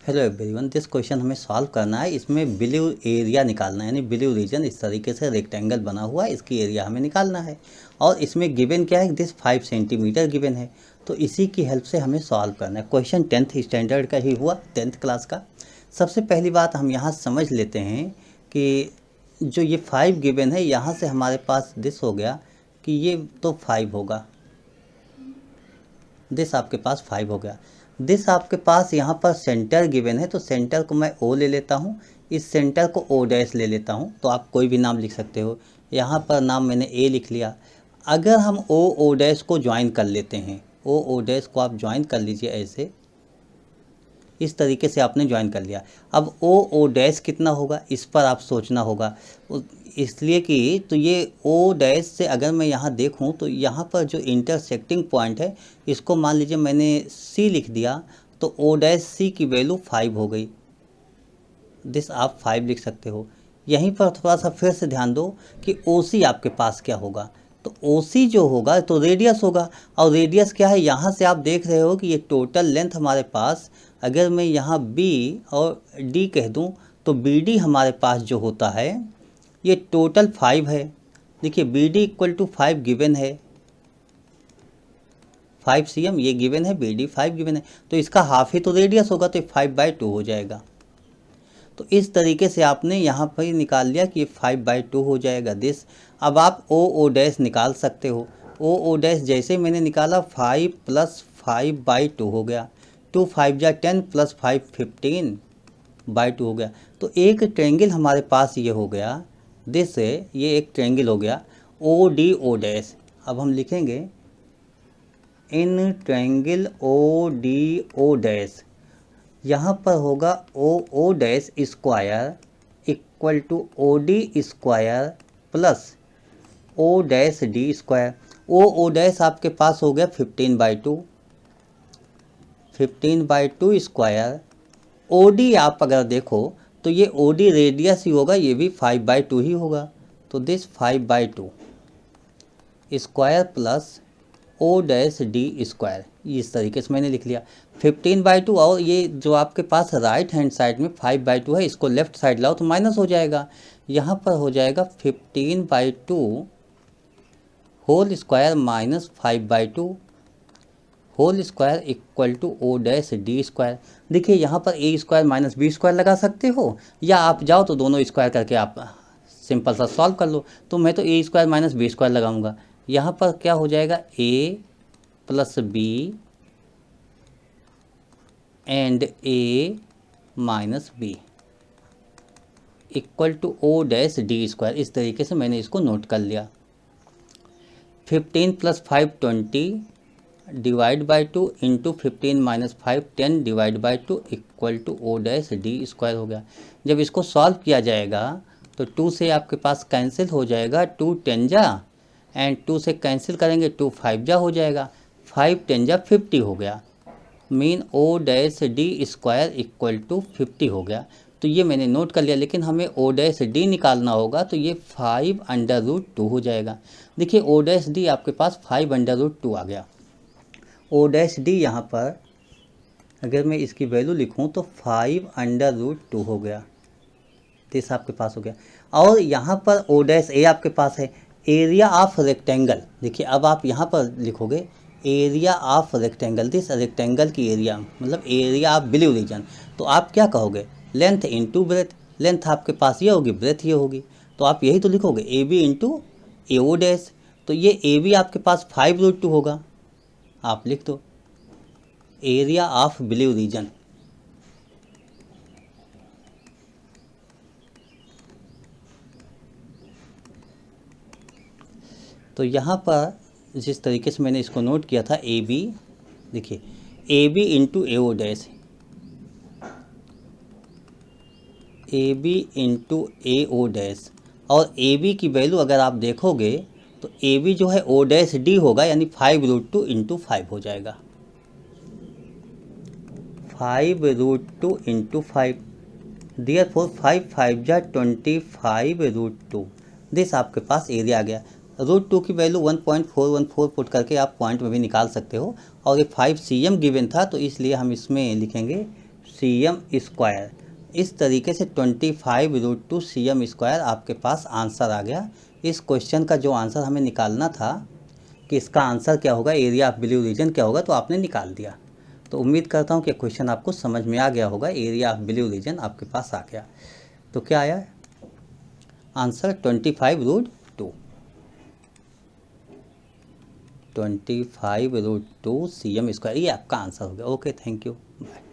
Hello everyone, this question हमें solve करना है। इसमें ब्लू एरिया निकालना है, यानी ब्लू रीजन इस तरीके से रेक्टेंगल बना हुआ है, इसकी एरिया हमें निकालना है। और इसमें गिवन क्या है, दिस 5 सेंटीमीटर गिवन है। तो इसी की हेल्प से हमें सॉल्व करना है। क्वेश्चन 10th स्टैंडर्ड का ही हुआ, 10th क्लास का। सबसे पहली बात हम यहाँ समझ लेते हैं कि जो ये 5 गिवन है, यहाँ से हमारे पास दिस हो गया कि ये तो 5 होगा, दिस आपके पास 5 हो गया। दिस आपके पास यहाँ पर सेंटर गिवन है, तो सेंटर को मैं ओ ले लेता हूँ, इस सेंटर को ओ डैश ले लेता हूँ। तो आप कोई भी नाम लिख सकते हो, यहाँ पर नाम मैंने ए लिख लिया। अगर हम ओ डैश को ज्वाइन कर लेते हैं, ओ डैश को आप ज्वाइन कर लीजिए ऐसे, इस तरीके से आपने ज्वाइन कर लिया। अब ओ डैश कितना होगा, इस पर आप सोचना होगा। इसलिए कि तो ये ओ डैश से अगर मैं यहाँ देखूँ तो यहाँ पर जो इंटरसेक्टिंग पॉइंट है, इसको मान लीजिए मैंने सी लिख दिया, तो ओ डैश सी की वैल्यू 5 हो गई। दिस आप 5 लिख सकते हो। यहीं पर थोड़ा सा फिर से ध्यान दो कि ओ सी आपके पास क्या होगा। तो ओ सी जो होगा तो रेडियस होगा, और रेडियस क्या है, यहाँ से आप देख रहे हो कि ये टोटल लेंथ हमारे पास, अगर मैं यहाँ बी और डी कह दूँ तो बी डी हमारे पास जो होता है ये टोटल 5 है। देखिए B D equal to 5 given है, 5 cm ये गिवन है, बी डी 5 गिवन है, तो इसका हाफ ही तो रेडियस होगा, तो 5/2 हो जाएगा। तो इस तरीके से आपने यहाँ पर निकाल लिया कि 5/2 हो जाएगा दिस। अब आप ओ डैश निकाल सकते हो। ओ डैश जैसे मैंने निकाला, 5 + 5/2 हो गया। 2 5 जा 10 + 5 15/2 हो गया। तो एक ट्रायंगल हमारे पास ये हो गया, दिस है, ये एक ट्रायंगल हो गया ओ डी ओ डैश। अब हम लिखेंगे in triangle O D O dash, यहाँ पर होगा O dash square equal to O D square plus O dash D square. O dash आपके पास हो गया 15/2, 15/2 स्क्वायर। ओ डी आप अगर देखो तो ये ओ डी रेडियस ही होगा, ये भी 5/2 ही होगा। तो this 5/2 square plus O dash D square, इस तरीके से मैंने लिख लिया 15/2। और ये जो आपके पास राइट हैंड साइड में 5/2 है, इसको लेफ्ट साइड लाओ तो माइनस हो जाएगा। यहाँ पर हो जाएगा 15/2 whole square minus 5/2 whole square equal to O dash D square. देखिए यहाँ पर a square minus B square लगा सकते हो, या आप जाओ तो दोनों स्क्वायर करके आप सिंपल सा सॉल्व कर लो। तो मैं तो A square minus B square लगाऊंगा। यहाँ पर क्या हो जाएगा, A plus B and A minus B equal to O dash D square. इस तरीके से मैंने इसको नोट कर लिया। 15 + 5 20 divide by 2 into 15 - 5 10 divide by 2 equal to O dash D square हो गया। जब इसको सॉल्व किया जाएगा तो 2 से आपके पास कैंसिल हो जाएगा, 2 10 जा एंड 2 से कैंसिल करेंगे 2 5 जा हो जाएगा, 5 10 जा 50 हो गया। Mean O dash D square equal to 50 हो गया। तो ये मैंने नोट कर लिया, लेकिन हमें ओ डैश डी निकालना होगा, तो ये 5/√2 हो जाएगा। देखिए ओ डैश डी आपके पास 5/√2 आ गया। ओ डैश डी यहाँ पर अगर मैं इसकी वैल्यू लिखूँ तो 5/√2 हो गया, दिस आपके पास हो गया। और यहाँ पर ओ डैश ए आपके पास है, एरिया ऑफ रेक्टेंगल। देखिए अब आप यहाँ पर लिखोगे area of rectangle, this rectangle की एरिया मतलब एरिया ऑफ ब्लू रीजन। तो आप क्या कहोगे, लेंथ इंटू ब्रेथ। लेंथ आपके पास ये होगी, ब्रेथ ये होगी, तो आप यही तो लिखोगे A B into A O dash. तो ये ए बी आपके पास 5/√2 होगा, आप लिख दो एरिया ऑफ ब्लू रीजन। तो यहाँ पर जिस तरीके से मैंने इसको नोट किया था, ए बी, देखिए A B into A O dash, A B into A O dash. और ए बी की वैल्यू अगर आप देखोगे तो ए बी जो है ओ डैश डी होगा, यानी 5/√2 इंटू 5 हो जाएगा, 5/√2 इंटू 5। देयरफॉर 5 5 जा 25/√2। दिस आपके पास एरिया आ गया। √2 की वैल्यू 1.414 पुट करके आप पॉइंट में भी निकाल सकते हो। और ये 5 cm गिवन था, तो इसलिए हम इसमें लिखेंगे सी एम स्क्वायर। इस तरीके से 25√2 सी एम स्क्वायर आपके पास आंसर आ गया। इस क्वेश्चन का जो आंसर हमें निकालना था कि इसका आंसर क्या होगा, एरिया ऑफ ब्लू रीजन क्या होगा, तो आपने निकाल दिया। तो उम्मीद करता हूँ कि क्वेश्चन आपको समझ में आ गया होगा। एरिया ऑफ ब्लू रीजन आपके पास आ गया। तो क्या आया आंसर? 25√2 सी एम स्क्वायर, ये आपका आंसर हो गया। Okay, thank you, bye.